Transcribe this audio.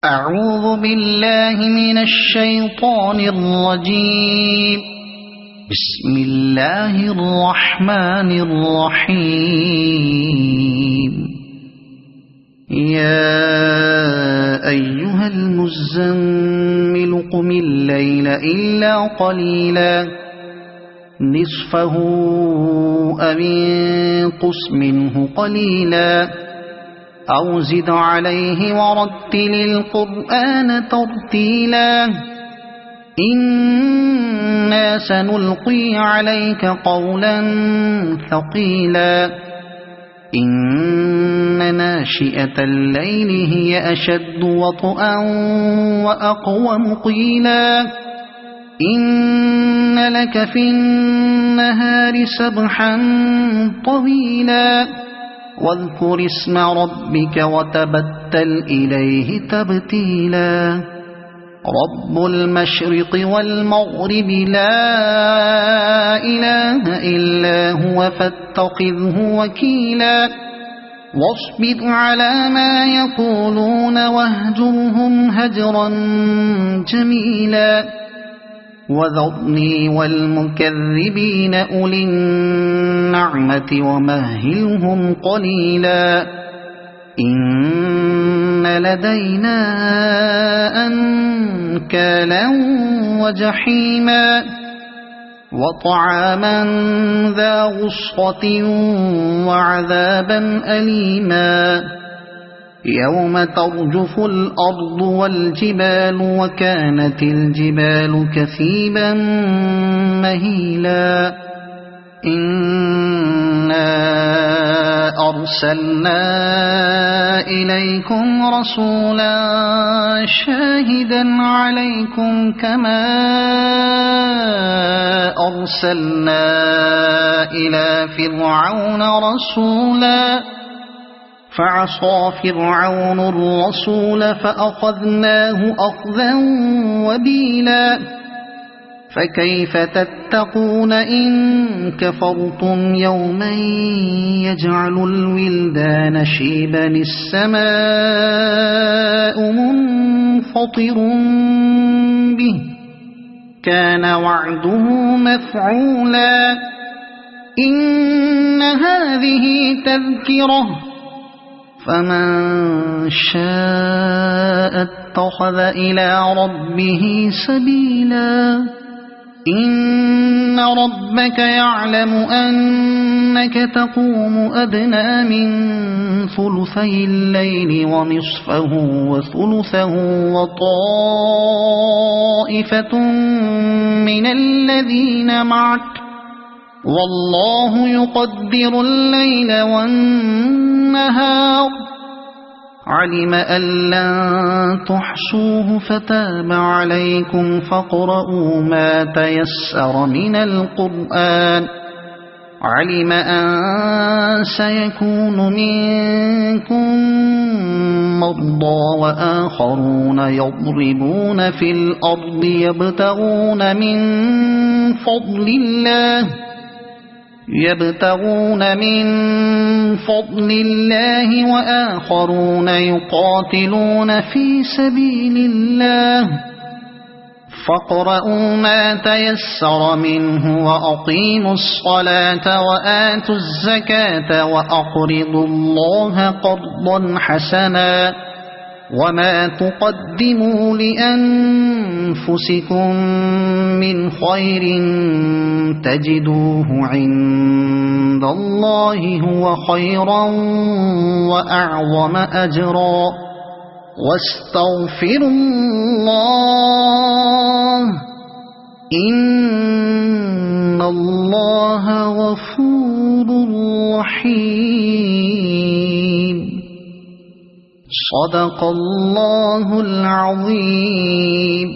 أعوذ بالله من الشيطان الرجيم. بسم الله الرحمن الرحيم. يا أيها المزمل قم الليل إلا قليلا نصفه أو انقص منه قليلا أو زد عليه ورتل القرآن ترتيلا إنا سنلقي عليك قولا ثقيلا إن ناشئة الليل هي أشد وطئا وأقوم قيلا إن لك في النهار سبحا طويلا واذكر اسم ربك وتبتل إليه تبتيلا رب المشرق والمغرب لا إله إلا هو فاتخذه وكيلا واصبر على ما يقولون واهجرهم هجرا جميلا وذرني والمكذبين أولي النعمة ومهلهم قليلا إن لدينا أنكالا وجحيما وطعاما ذا غصة وعذابا أليما يوم ترجف الأرض والجبال وكانت الجبال كثيبا مهيلا إنا أرسلنا إليكم رسولا شاهدا عليكم كما أرسلنا إلى فرعون رسولا فعصى فرعون الرسول فأخذناه أخذا وبيلا فكيف تتقون إن كفرتم يوما يجعل الولدان شيبا السماء منفطر به كان وعده مفعولا إن هذه تذكرة فمن شاء اتخذ إلى ربه سبيلا إن ربك يعلم أنك تقوم أدنى من ثلثي الليل ونصفه وثلثه وطائفة من الذين معك والله يقدر الليل والنهار علم أن لن تحصوه فتاب عليكم فاقرؤوا ما تيسر من القرآن علم أن سيكون منكم مرضى وآخرون يضربون في الأرض يبتغون من فضل الله وآخرون يقاتلون في سبيل الله فاقرؤوا ما تيسر منه وأقيموا الصلاة وآتوا الزكاة وأقرضوا الله قرضا حسنا وما تقدموا لأنفسكم من خير تجدوه عند الله هو خيرا وأعظم أجرا واستغفروا الله إن الله غفور رحيم صدق الله العظيم.